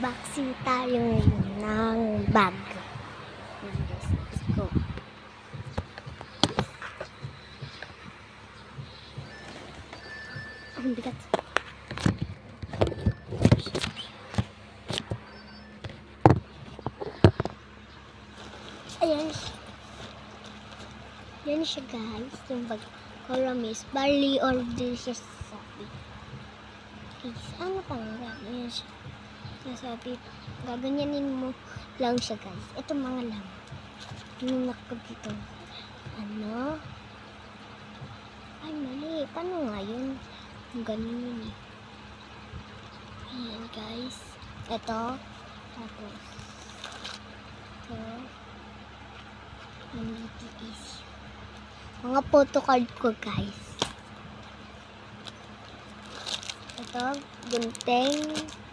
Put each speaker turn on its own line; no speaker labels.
Mag-unboxing tayo ngayon ng bag. Let's go. Ang bigat. Ayan. Yan siya guys. Yung bag. Kolamis. Barley or delicious sabi. Ano pangalan? Ayan siya. Sabi, gaganyanin mo lang siya guys. Ito mga laman. Tinunak ko dito. Ano? Ay mali. Paano nga yun? Ganun yun eh. Ayan guys. Ito. Tapos. Ito. Ang BTS. Mga photocard ko guys. Ito. Gunting.